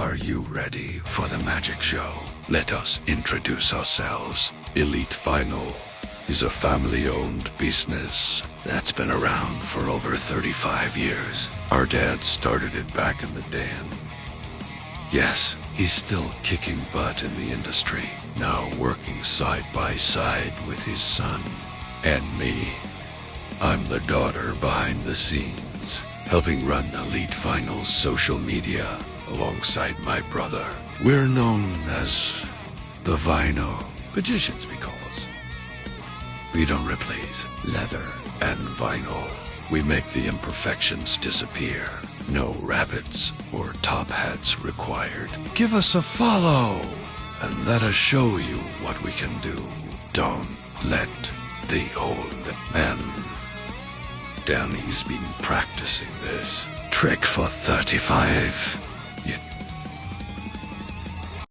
Are you ready for the magic show? Let us introduce ourselves. Elite Final is a family-owned business that's been around for over 35 years. Our dad started it back in the day, and yes, he's still kicking butt in the industry, now working side by side with his son and me. I'm the daughter behind the scenes, helping run Elite Final's social media alongside my brother. We're known as the Vino Magicians because we don't replace leather and vinyl. We make the imperfections disappear. No rabbits or top hats required. Give us a follow and let us show you what we can do. Don't let the old man. Danny's been practicing this trick for 35